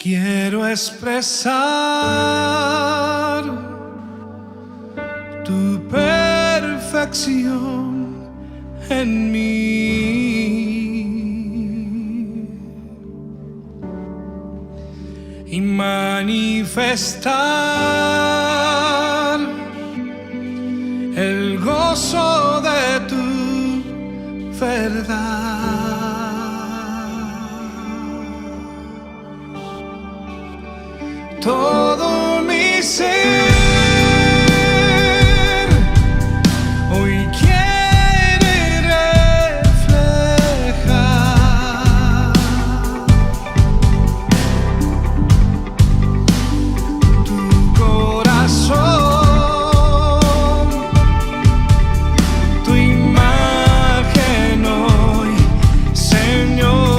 Quiero expresar tu perfección en mí y manifestar el gozo de tu verdad. Todo mi ser hoy quiere reflejar tu corazón, tu imagen hoy, Señor.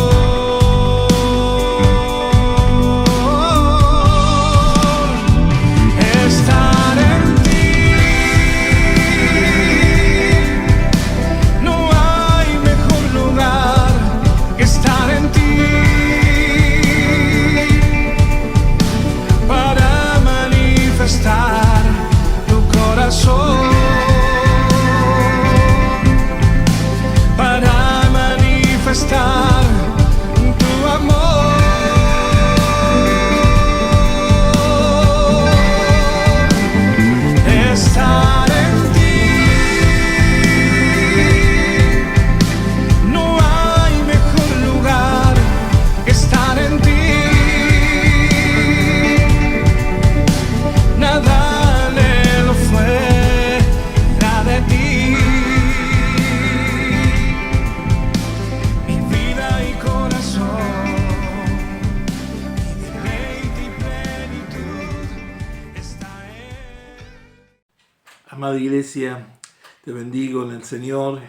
Para manifestar tu amor, estar en ti. No hay mejor lugar que estar en ti. Nada Amada Iglesia, te bendigo en el Señor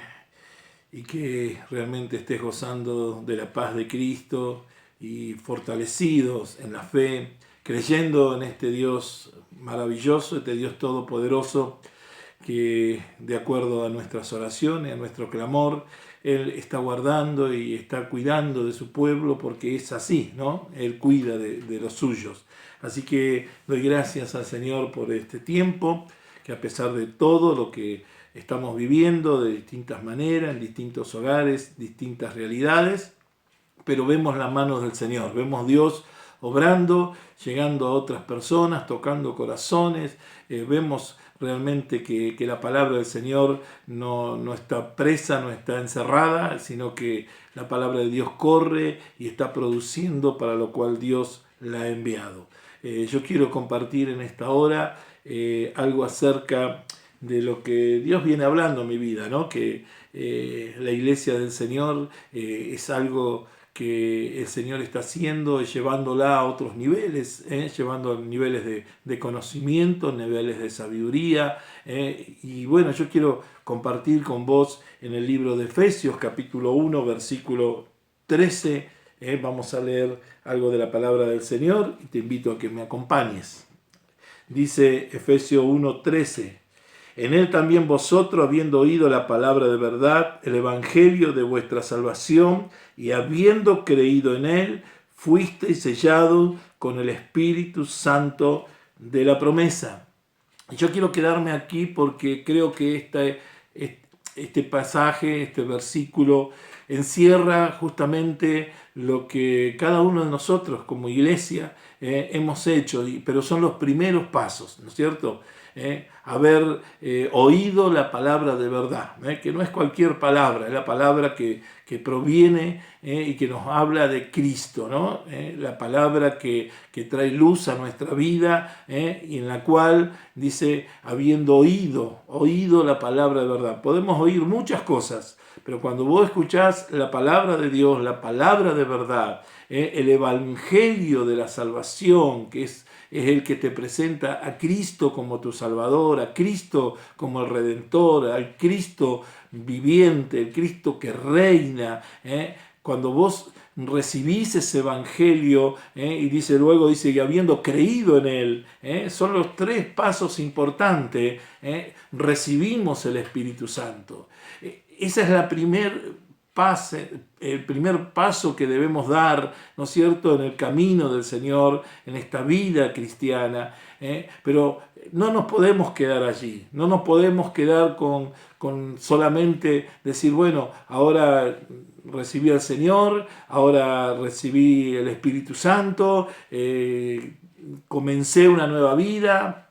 y que realmente estés gozando de la paz de Cristo y fortalecidos en la fe, creyendo en este Dios maravilloso, este Dios todopoderoso, que de acuerdo a nuestras oraciones, a nuestro clamor, Él está guardando y está cuidando de su pueblo, porque es así, ¿no? Él cuida de los suyos. Así que doy gracias al Señor por este tiempo, que a pesar de todo lo que estamos viviendo de distintas maneras, en distintos hogares, distintas realidades, pero vemos las manos del Señor, vemos Dios obrando, llegando a otras personas, tocando corazones, vemos realmente que la palabra del Señor no está presa, no está encerrada, sino que la palabra de Dios corre y está produciendo para lo cual Dios la ha enviado. Yo quiero compartir en esta hora algo acerca de lo que Dios viene hablando en mi vida, ¿no? Que la iglesia del Señor es algo que el Señor está haciendo, llevándola a otros niveles, llevando a niveles de conocimiento, niveles de sabiduría. Y bueno, yo quiero compartir con vos en el libro de Efesios, capítulo 1, versículo 13. Vamos a leer algo de la palabra del Señor y te invito a que me acompañes. Dice Efesios 1:13, en él también vosotros, habiendo oído la palabra de verdad, el evangelio de vuestra salvación, y habiendo creído en él, fuisteis sellados con el Espíritu Santo de la promesa. Yo quiero quedarme aquí porque creo que este pasaje, este versículo, encierra justamente lo que cada uno de nosotros como iglesia hemos hecho, pero son los primeros pasos, ¿no es cierto? Haber oído la palabra de verdad, que no es cualquier palabra, es la palabra que proviene y que nos habla de Cristo, ¿no? La palabra que trae luz a nuestra vida y en la cual dice, habiendo oído la palabra de verdad. Podemos oír muchas cosas, pero cuando vos escuchás la palabra de Dios, la palabra de verdad, el evangelio de la salvación, que es es el que te presenta a Cristo como tu Salvador, a Cristo como el Redentor, al Cristo viviente, el Cristo que reina. Cuando vos recibís ese evangelio, y luego dice, y habiendo creído en él, son los 3 pasos importantes, recibimos el Espíritu Santo. Esa es el primer paso que debemos dar, ¿no es cierto?, en el camino del Señor, en esta vida cristiana. Pero no nos podemos quedar allí, no nos podemos quedar con solamente decir, bueno, ahora recibí al Señor, ahora recibí el Espíritu Santo, comencé una nueva vida.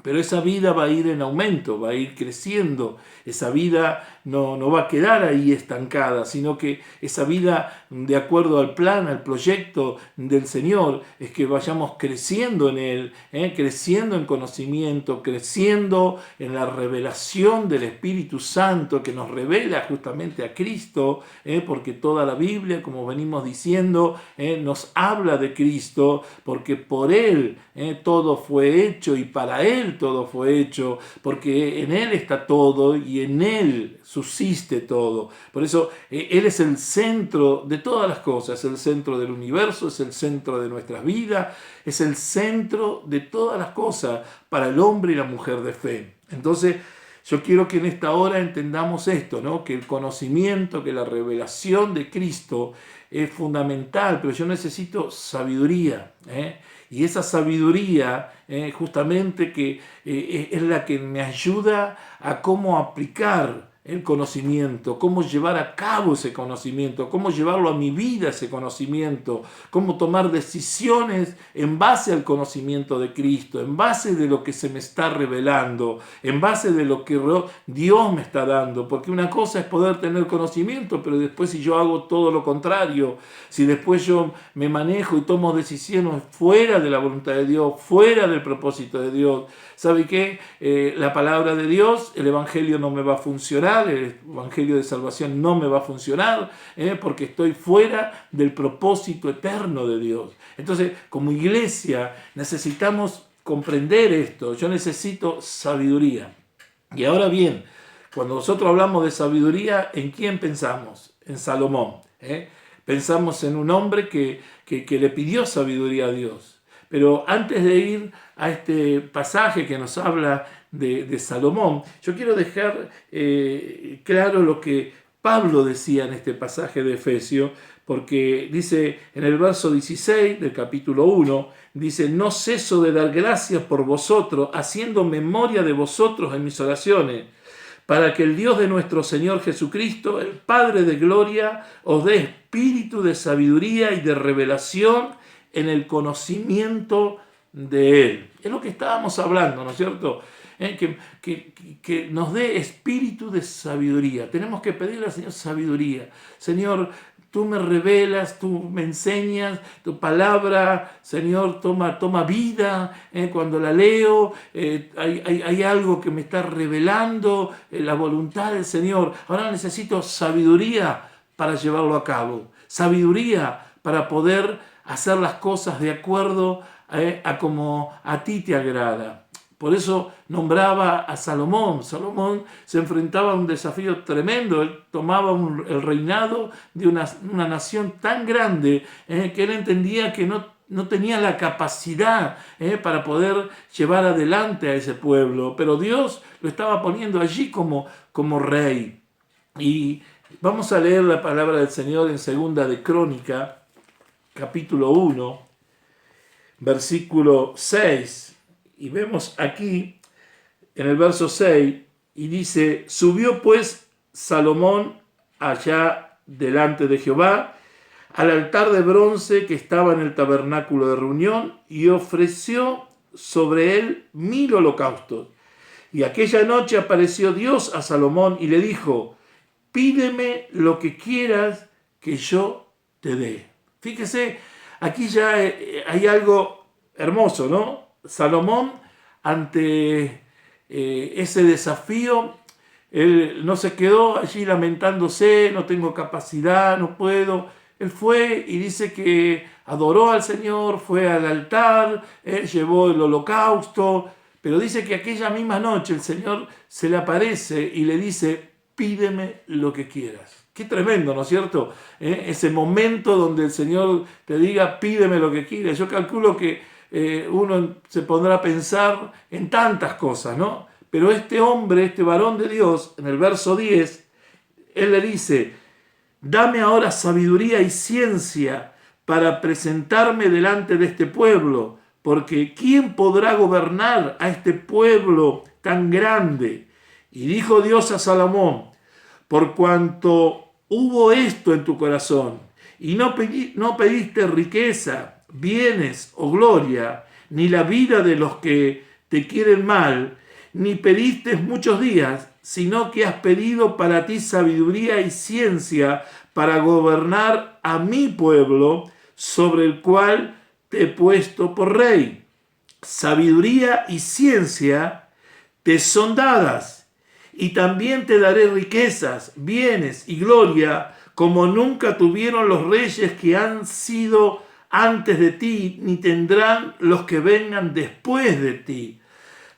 Pero esa vida va a ir en aumento, va a ir creciendo. Esa vida no va a quedar ahí estancada, sino que esa vida, de acuerdo al plan, al proyecto del Señor, es que vayamos creciendo en Él, creciendo en conocimiento, creciendo en la revelación del Espíritu Santo que nos revela justamente a Cristo, porque toda la Biblia, como venimos diciendo, nos habla de Cristo, porque por Él todo fue hecho y para Él todo fue hecho, porque en Él está todo y en Él subsiste todo. Por eso Él es el centro de todas las cosas, es el centro del universo, es el centro de nuestras vidas, es el centro de todas las cosas para el hombre y la mujer de fe. Entonces, yo quiero que en esta hora entendamos esto, ¿no? Que el conocimiento, que la revelación de Cristo es fundamental, pero yo necesito sabiduría, y esa sabiduría justamente que es la que me ayuda a cómo aplicar el conocimiento, cómo llevar a cabo ese conocimiento, cómo llevarlo a mi vida ese conocimiento, cómo tomar decisiones en base al conocimiento de Cristo, en base de lo que se me está revelando, en base de lo que Dios me está dando, porque una cosa es poder tener conocimiento, pero después si yo hago todo lo contrario, si después yo me manejo y tomo decisiones fuera de la voluntad de Dios, fuera del propósito de Dios, ¿sabe qué? La palabra de Dios, el Evangelio no me va a funcionar, el Evangelio de salvación no me va a funcionar, porque estoy fuera del propósito eterno de Dios. Entonces, como iglesia, necesitamos comprender esto. Yo necesito sabiduría. Y ahora bien, cuando nosotros hablamos de sabiduría, ¿en quién pensamos? En Salomón. Pensamos en un hombre que le pidió sabiduría a Dios. Pero antes de ir a este pasaje que nos habla de Salomón, yo quiero dejar claro lo que Pablo decía en este pasaje de Efesios, porque dice en el verso 16 del capítulo 1, dice, no ceso de dar gracias por vosotros, haciendo memoria de vosotros en mis oraciones, para que el Dios de nuestro Señor Jesucristo, el Padre de gloria, os dé espíritu de sabiduría y de revelación en el conocimiento de Él. Es lo que estábamos hablando, ¿no es cierto? Que nos dé espíritu de sabiduría. Tenemos que pedirle al Señor sabiduría. Señor, tú me revelas, tú me enseñas, tu palabra, Señor, toma vida. Cuando la leo, hay algo que me está revelando, la voluntad del Señor. Ahora necesito sabiduría para llevarlo a cabo. Sabiduría para poder hacer las cosas de acuerdo a como a ti te agrada. Por eso nombraba a Salomón. Salomón se enfrentaba a un desafío tremendo. Él tomaba el reinado de una nación tan grande que él entendía que no tenía la capacidad para poder llevar adelante a ese pueblo. Pero Dios lo estaba poniendo allí como rey. Y vamos a leer la palabra del Señor en 2 de Crónica, capítulo 1, versículo 6, y vemos aquí en el verso 6, y dice, subió pues Salomón allá delante de Jehová, al altar de bronce que estaba en el tabernáculo de reunión, y ofreció sobre él 1000 holocaustos. Y aquella noche apareció Dios a Salomón y le dijo, pídeme lo que quieras que yo te dé. Fíjese, aquí ya hay algo hermoso, ¿no? Salomón, ante ese desafío, él no se quedó allí lamentándose, no tengo capacidad, no puedo. Él fue y dice que adoró al Señor, fue al altar, llevó el holocausto, pero dice que aquella misma noche el Señor se le aparece y le dice, pídeme lo que quieras. Qué tremendo, ¿no es cierto? Ese momento donde el Señor te diga, pídeme lo que quieras. Yo calculo que uno se pondrá a pensar en tantas cosas, ¿no? Pero este hombre, este varón de Dios, en el verso 10, él le dice, dame ahora sabiduría y ciencia para presentarme delante de este pueblo, porque ¿quién podrá gobernar a este pueblo tan grande? Y dijo Dios a Salomón, por cuanto hubo esto en tu corazón, y no pediste riqueza, bienes o gloria, ni la vida de los que te quieren mal, ni pediste muchos días, sino que has pedido para ti sabiduría y ciencia para gobernar a mi pueblo, sobre el cual te he puesto por rey. Sabiduría y ciencia te son dadas, y también te daré riquezas, bienes y gloria, como nunca tuvieron los reyes que han sido antes de ti, ni tendrán los que vengan después de ti.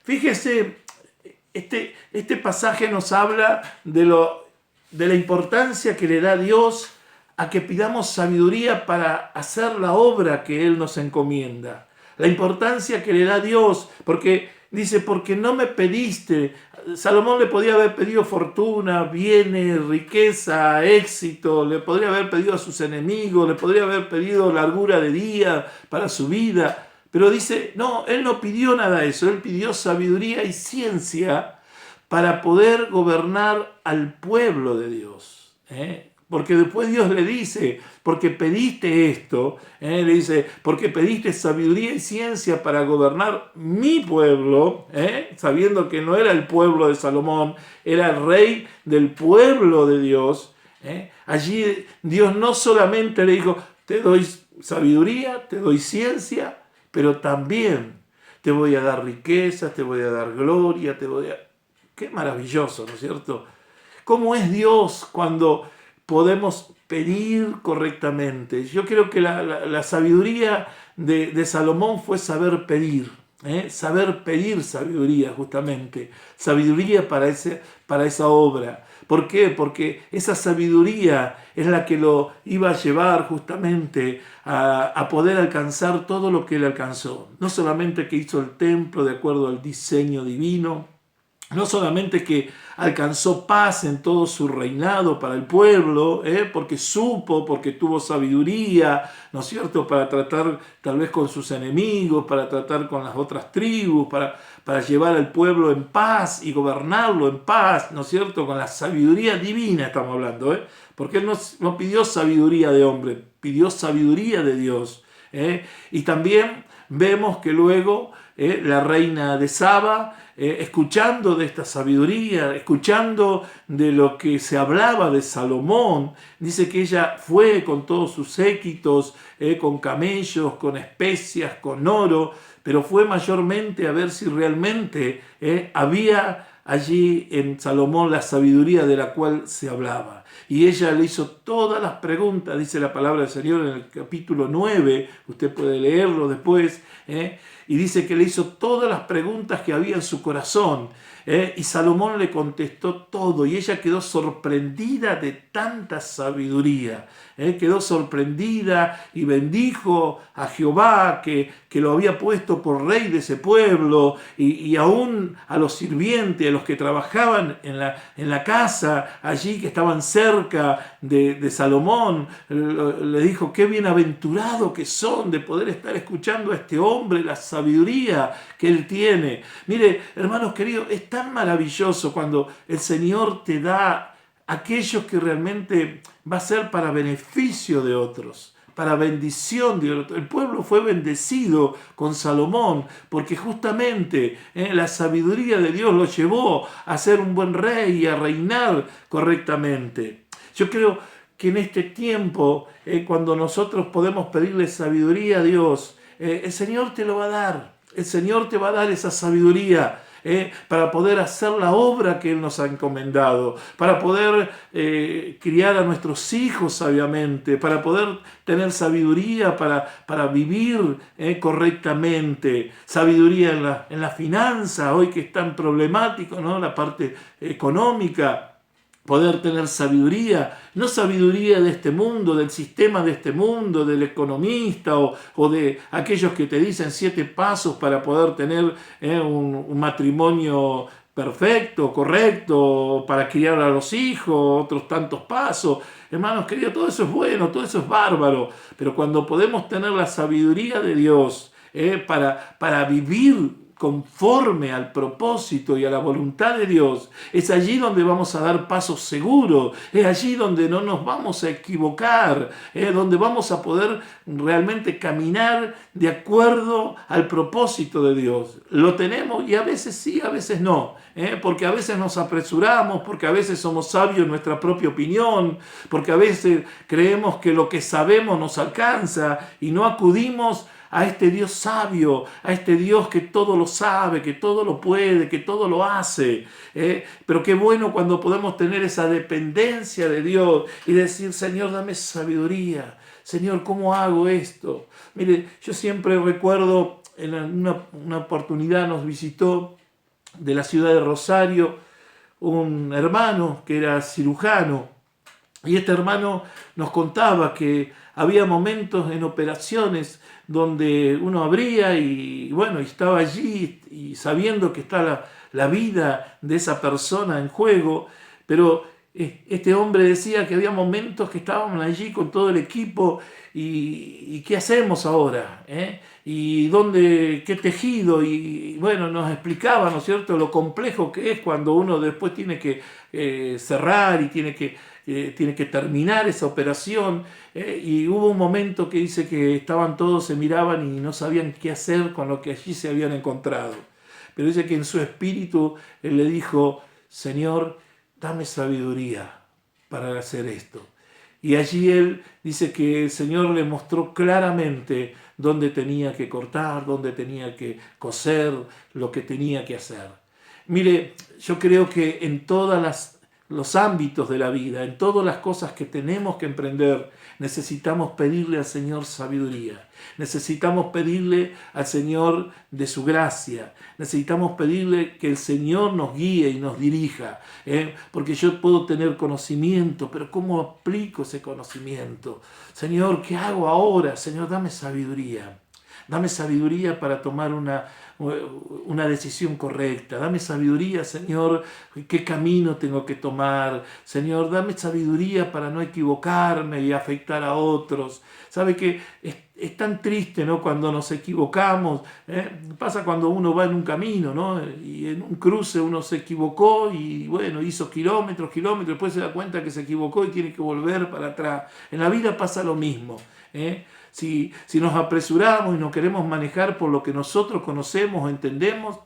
Fíjese, este pasaje nos habla de la importancia que le da Dios a que pidamos sabiduría para hacer la obra que Él nos encomienda. La importancia que le da Dios, porque dice, porque no me pediste. Salomón le podía haber pedido fortuna, bienes, riqueza, éxito, le podría haber pedido a sus enemigos, le podría haber pedido largura de día para su vida. Pero dice, no, él no pidió nada de eso, él pidió sabiduría y ciencia para poder gobernar al pueblo de Dios. Porque después Dios le dice, porque pediste esto, le dice, porque pediste sabiduría y ciencia para gobernar mi pueblo, sabiendo que no era el pueblo de Salomón, era el rey del pueblo de Dios. Allí Dios no solamente le dijo, te doy sabiduría, te doy ciencia, pero también te voy a dar riqueza, te voy a dar gloria, Qué maravilloso, ¿no es cierto? ¿Cómo es Dios cuando podemos pedir correctamente? Yo creo que la sabiduría de Salomón fue saber pedir, saber pedir sabiduría justamente, sabiduría para esa obra. ¿Por qué? Porque esa sabiduría es la que lo iba a llevar justamente a poder alcanzar todo lo que él alcanzó. No solamente que hizo el templo de acuerdo al diseño divino, no solamente que alcanzó paz en todo su reinado para el pueblo, porque tuvo sabiduría, ¿no es cierto?, para tratar tal vez con sus enemigos, para tratar con las otras tribus, para llevar al pueblo en paz y gobernarlo en paz, ¿no es cierto?, con la sabiduría divina estamos hablando, porque él no pidió sabiduría de hombre, pidió sabiduría de Dios. Y también vemos que luego la reina de Saba, escuchando de esta sabiduría, escuchando de lo que se hablaba de Salomón, dice que ella fue con todos sus séquitos, con camellos, con especias, con oro, pero fue mayormente a ver si realmente había allí en Salomón la sabiduría de la cual se hablaba. Y ella le hizo todas las preguntas, dice la palabra del Señor en el capítulo 9, usted puede leerlo después, y dice que le hizo todas las preguntas que había en su corazón, y Salomón le contestó todo, y ella quedó sorprendida de tanta sabiduría, quedó sorprendida y bendijo a Jehová que lo había puesto por rey de ese pueblo, y aún a los sirvientes, a los que trabajaban en la casa allí que estaban cerca de Salomón, le dijo, qué bienaventurado que son de poder estar escuchando a este hombre, la sabiduría que él tiene. Mire, hermanos queridos, es tan maravilloso cuando el Señor te da aquello que realmente va a ser para beneficio de otros, para bendición de otros. El pueblo fue bendecido con Salomón porque justamente la sabiduría de Dios lo llevó a ser un buen rey y a reinar correctamente. Yo creo que en este tiempo, cuando nosotros podemos pedirle sabiduría a Dios, el Señor te lo va a dar. El Señor te va a dar esa sabiduría. para poder hacer la obra que Él nos ha encomendado, para poder criar a nuestros hijos sabiamente, para poder tener sabiduría para vivir correctamente, sabiduría en la finanza, hoy que es tan problemático, ¿no? La parte económica. Poder tener sabiduría, no sabiduría de este mundo, del sistema de este mundo, del economista o de aquellos que te dicen 7 pasos para poder tener un matrimonio perfecto, correcto, para criar a los hijos, otros tantos pasos. Hermanos queridos, todo eso es bueno, todo eso es bárbaro, pero cuando podemos tener la sabiduría de Dios para vivir conforme al propósito y a la voluntad de Dios, es allí donde vamos a dar pasos seguros, es allí donde no nos vamos a equivocar, donde vamos a poder realmente caminar de acuerdo al propósito de Dios. Lo tenemos y a veces sí, a veces no, porque a veces nos apresuramos, porque a veces somos sabios en nuestra propia opinión, porque a veces creemos que lo que sabemos nos alcanza y no acudimos a este Dios sabio, a este Dios que todo lo sabe, que todo lo puede, que todo lo hace. Pero qué bueno cuando podemos tener esa dependencia de Dios y decir, Señor, dame sabiduría. Señor, ¿cómo hago esto? Mire, yo siempre recuerdo, en una oportunidad nos visitó de la ciudad de Rosario un hermano que era cirujano. Y este hermano nos contaba que había momentos en operaciones donde uno abría y bueno, estaba allí y sabiendo que está la vida de esa persona en juego, pero este hombre decía que había momentos que estábamos allí con todo el equipo y ¿qué hacemos ahora? ¿Y qué tejido? Y bueno, nos explicaba, ¿no es cierto?, lo complejo que es cuando uno después tiene que cerrar y tiene que terminar esa operación. Y hubo un momento que dice que estaban todos, se miraban y no sabían qué hacer con lo que allí se habían encontrado. Pero dice que en su espíritu él le dijo, Señor, dame sabiduría para hacer esto. Y allí él dice que el Señor le mostró claramente dónde tenía que cortar, dónde tenía que coser, lo que tenía que hacer. Mire, yo creo que en todos los ámbitos de la vida, en todas las cosas que tenemos que emprender, necesitamos pedirle al Señor sabiduría. Necesitamos pedirle al Señor de su gracia. Necesitamos pedirle que el Señor nos guíe y nos dirija. Porque yo puedo tener conocimiento, pero ¿cómo aplico ese conocimiento? Señor, ¿qué hago ahora? Señor, dame sabiduría. Dame sabiduría para tomar una decisión correcta. Dame sabiduría, Señor, qué camino tengo que tomar. Señor, dame sabiduría para no equivocarme y afectar a otros. ¿Sabe que es tan triste, ¿no?, cuando nos equivocamos? Pasa cuando uno va en un camino, ¿no?, y en un cruce uno se equivocó y bueno, hizo kilómetros, después se da cuenta que se equivocó y tiene que volver para atrás. En la vida pasa lo mismo. Si nos apresuramos y nos queremos manejar por lo que nosotros conocemos o entendemos,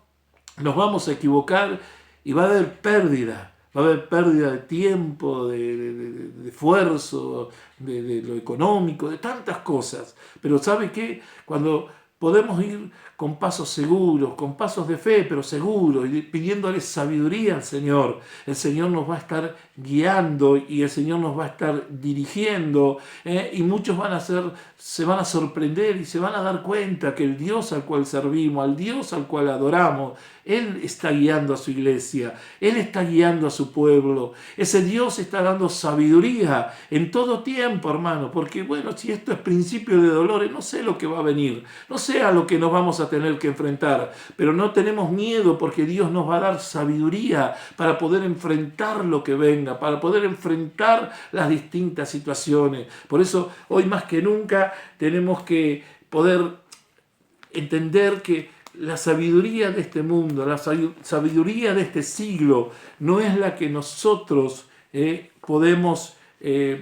nos vamos a equivocar y va a haber pérdida. Va a haber pérdida de tiempo, de esfuerzo, de lo económico, de tantas cosas. Pero ¿sabe qué? Cuando podemos ir con pasos seguros, con pasos de fe, pero seguros, y pidiéndole sabiduría al Señor. El Señor nos va a estar guiando y el Señor nos va a estar dirigiendo, y muchos se van a sorprender y se van a dar cuenta que el Dios al cual servimos, al Dios al cual adoramos, Él está guiando a su iglesia, Él está guiando a su pueblo. Ese Dios está dando sabiduría en todo tiempo, hermano, porque bueno, si esto es principio de dolores, no sé lo que va a venir, no sé a lo que nos vamos a tener que enfrentar, pero no tenemos miedo porque Dios nos va a dar sabiduría para poder enfrentar lo que venga, para poder enfrentar las distintas situaciones. Por eso hoy más que nunca tenemos que poder entender que la sabiduría de este mundo, la sabiduría de este siglo no es la que nosotros podemos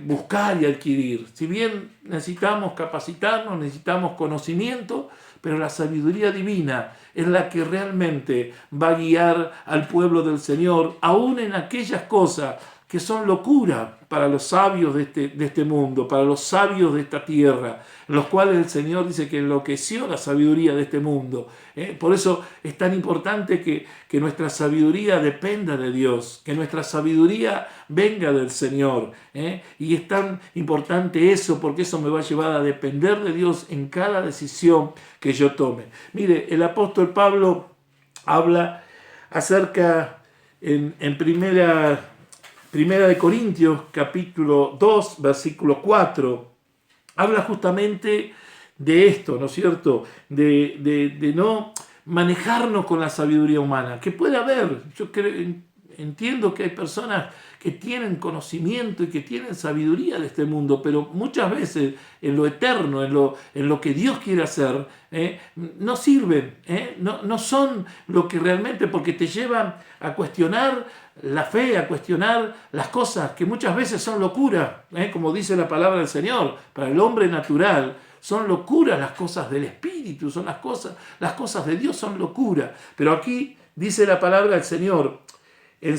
buscar y adquirir. Si bien necesitamos capacitarnos, necesitamos conocimiento, pero la sabiduría divina es la que realmente va a guiar al pueblo del Señor, aún en aquellas cosas que son locura para los sabios de este mundo, para los sabios de esta tierra, en los cuales el Señor dice que enloqueció la sabiduría de este mundo. Por eso es tan importante que nuestra sabiduría dependa de Dios, que nuestra sabiduría venga del Señor. Y es tan importante eso, porque eso me va a llevar a depender de Dios en cada decisión que yo tome. Mire, el apóstol Pablo habla acerca en primera de Corintios, capítulo 2, versículo 4, habla justamente de esto, ¿no es cierto? De no manejarnos con la sabiduría humana, que puede haber. Yo entiendo que hay personas que tienen conocimiento y que tienen sabiduría de este mundo, pero muchas veces en lo eterno, en lo que Dios quiere hacer, no sirven, no son lo que realmente, porque te llevan a cuestionar la fe, a cuestionar las cosas que muchas veces son locura, como dice la palabra del Señor. Para el hombre natural son locuras las cosas del Espíritu, son las cosas de Dios son locura. Pero aquí dice la palabra del Señor, en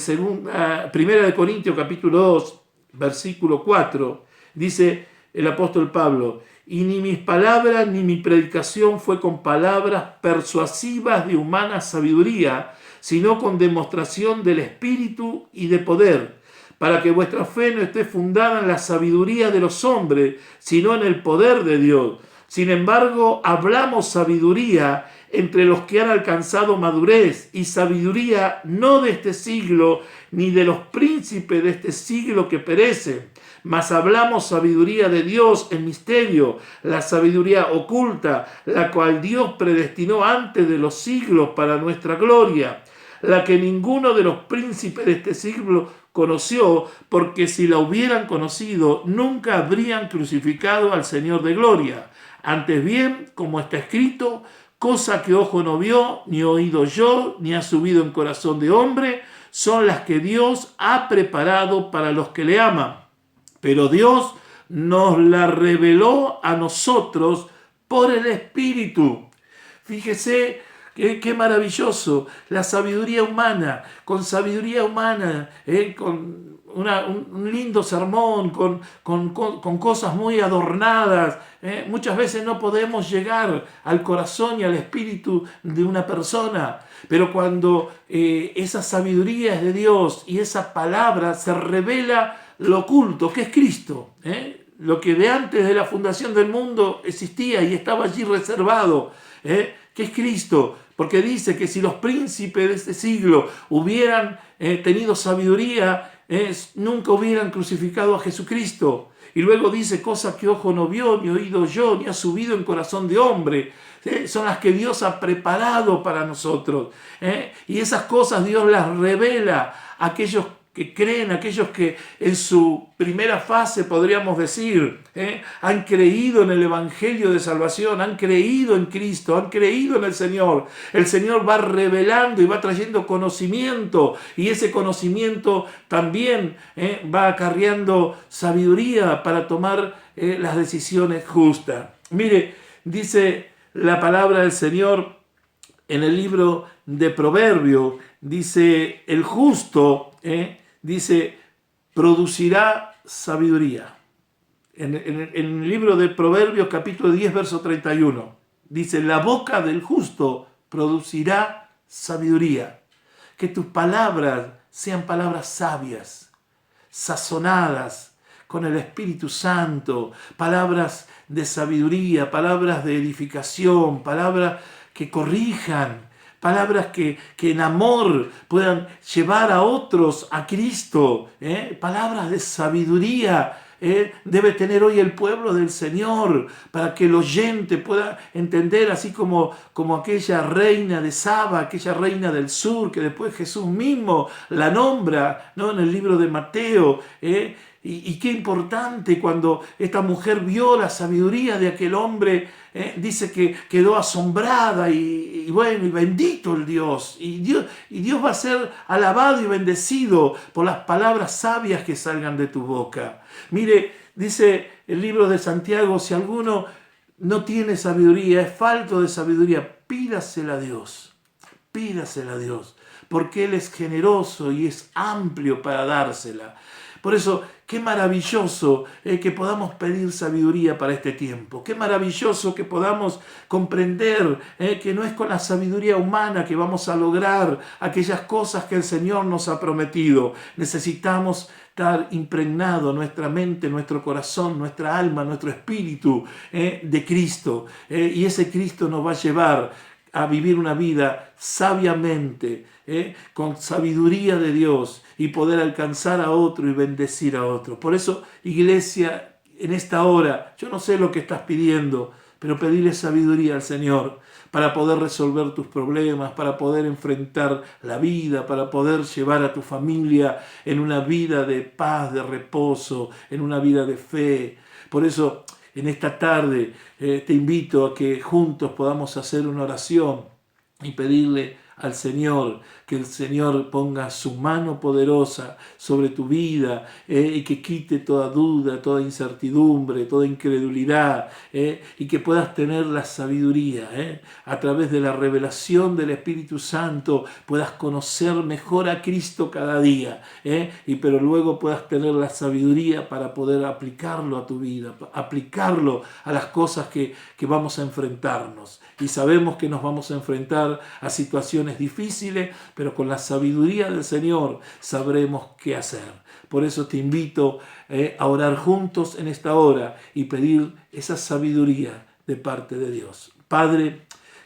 primera de Corintios capítulo 2, versículo 4, dice el apóstol Pablo: y ni mis palabras ni mi predicación fue con palabras persuasivas de humana sabiduría, sino con demostración del Espíritu y de poder, para que vuestra fe no esté fundada en la sabiduría de los hombres, sino en el poder de Dios. Sin embargo, hablamos sabiduría entre los que han alcanzado madurez, y sabiduría no de este siglo, ni de los príncipes de este siglo que perecen, mas hablamos sabiduría de Dios en misterio, la sabiduría oculta, la cual Dios predestinó antes de los siglos para nuestra gloria, la que ninguno de los príncipes de este siglo conoció, porque si la hubieran conocido, nunca habrían crucificado al Señor de gloria. Antes bien, como está escrito, cosa que ojo no vio, ni oído yo, ni ha subido en corazón de hombre, son las que Dios ha preparado para los que le aman. Pero Dios nos la reveló a nosotros por el Espíritu. Fíjese qué maravilloso, la sabiduría humana, con sabiduría humana, con un lindo sermón, con cosas muy adornadas. Muchas veces no podemos llegar al corazón y al espíritu de una persona, pero cuando esa sabiduría es de Dios y esa palabra se revela lo oculto, que es Cristo, lo que de antes de la fundación del mundo existía y estaba allí reservado, que es Cristo, porque dice que si los príncipes de este siglo hubieran tenido sabiduría, nunca hubieran crucificado a Jesucristo. Y luego dice, cosas que ojo no vio, ni oído yo, ni ha subido en corazón de hombre, son las que Dios ha preparado para nosotros. Y esas cosas Dios las revela a aquellos que creen, aquellos que en su primera fase, podríamos decir, han creído en el Evangelio de salvación, han creído en Cristo, han creído en el Señor. El Señor va revelando y va trayendo conocimiento, y ese conocimiento también va acarreando sabiduría para tomar las decisiones justas. Mire, dice la palabra del Señor en el libro de Proverbios, dice, el justo, dice, producirá sabiduría. En el libro de Proverbios, capítulo 10, verso 31, dice, la boca del justo producirá sabiduría. Que tus palabras sean palabras sabias, sazonadas con el Espíritu Santo, palabras de sabiduría, palabras de edificación, palabras que corrijan, palabras que en amor puedan llevar a otros a Cristo, palabras de sabiduría. Debe tener hoy el pueblo del Señor, para que el oyente pueda entender, así como aquella reina de Saba, aquella reina del sur, que después Jesús mismo la nombra, ¿no?, en el libro de Mateo. Y qué importante cuando esta mujer vio la sabiduría de aquel hombre, dice que quedó asombrada y bendito el Dios. Y Dios va a ser alabado y bendecido por las palabras sabias que salgan de tu boca. Mire, dice el libro de Santiago, si alguno no tiene sabiduría, es falto de sabiduría, pídasela a Dios. pídasela a Dios, porque Él es generoso y es amplio para dársela. Por eso, qué maravilloso que podamos pedir sabiduría para este tiempo. Qué maravilloso que podamos comprender que no es con la sabiduría humana que vamos a lograr aquellas cosas que el Señor nos ha prometido. Necesitamos estar impregnado nuestra mente, nuestro corazón, nuestra alma, nuestro espíritu de Cristo. Y ese Cristo nos va a llevar a vivir una vida sabiamente, con sabiduría de Dios y poder alcanzar a otro y bendecir a otro. Por eso, iglesia, en esta hora, yo no sé lo que estás pidiendo, pero pedirle sabiduría al Señor para poder resolver tus problemas, para poder enfrentar la vida, para poder llevar a tu familia en una vida de paz, de reposo, en una vida de fe. Por eso, en esta tarde te invito a que juntos podamos hacer una oración y pedirle al Señor que el Señor ponga su mano poderosa sobre tu vida y que quite toda duda, toda incertidumbre, toda incredulidad y que puedas tener la sabiduría a través de la revelación del Espíritu Santo, puedas conocer mejor a Cristo cada día pero luego puedas tener la sabiduría para poder aplicarlo a tu vida, aplicarlo a las cosas que vamos a enfrentarnos. Y sabemos que nos vamos a enfrentar a situaciones difíciles, pero con la sabiduría del Señor sabremos qué hacer. Por eso te invito a orar juntos en esta hora y pedir esa sabiduría de parte de Dios. Padre,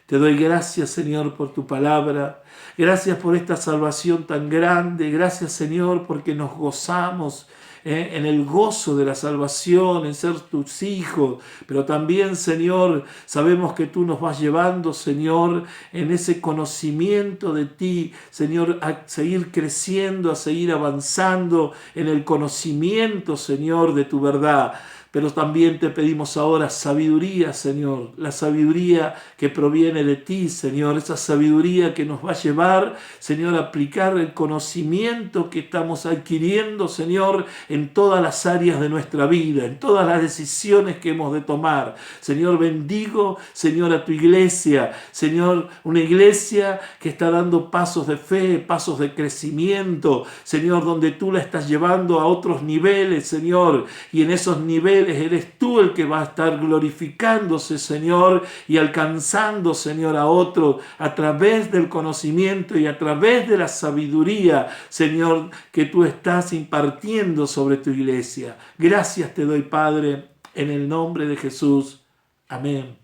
te doy gracias, Señor, por tu palabra. Gracias por esta salvación tan grande. Gracias, Señor, porque nos gozamos en el gozo de la salvación, en ser tus hijos. Pero también, Señor, sabemos que tú nos vas llevando, Señor, en ese conocimiento de ti, Señor, a seguir creciendo, a seguir avanzando en el conocimiento, Señor, de tu verdad. Pero también te pedimos ahora sabiduría, Señor, la sabiduría que proviene de ti, Señor, esa sabiduría que nos va a llevar, Señor, a aplicar el conocimiento que estamos adquiriendo, Señor, en todas las áreas de nuestra vida, en todas las decisiones que hemos de tomar. Señor, bendigo, Señor, a tu iglesia, Señor, una iglesia que está dando pasos de fe, pasos de crecimiento, Señor, donde tú la estás llevando a otros niveles, Señor, y en esos niveles eres tú el que va a estar glorificándose, Señor, y alcanzando, Señor, a otros a través del conocimiento y a través de la sabiduría, Señor, que tú estás impartiendo sobre tu iglesia. Gracias te doy, Padre, en el nombre de Jesús. Amén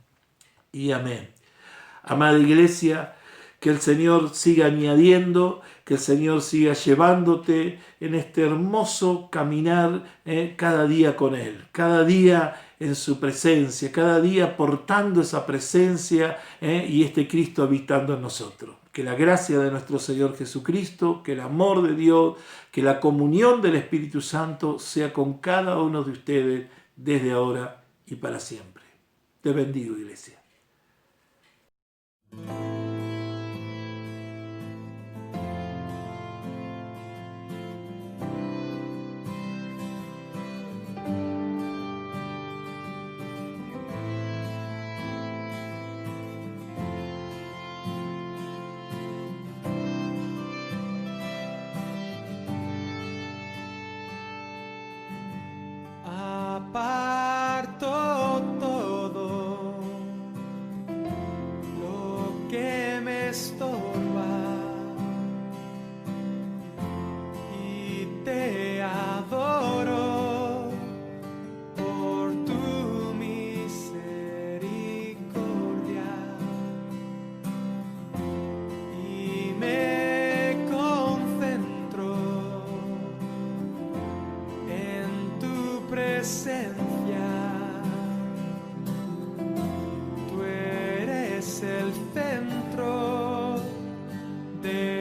y amén. Amada iglesia, que el Señor siga añadiendo, que el Señor siga llevándote en este hermoso caminar cada día con Él, cada día en su presencia, cada día portando esa presencia y este Cristo habitando en nosotros. Que la gracia de nuestro Señor Jesucristo, que el amor de Dios, que la comunión del Espíritu Santo sea con cada uno de ustedes desde ahora y para siempre. Te bendigo, iglesia. Aparto todo lo que me estorba y te adoro por tu misericordia y me concentro en tu presencia. Tú eres el centro de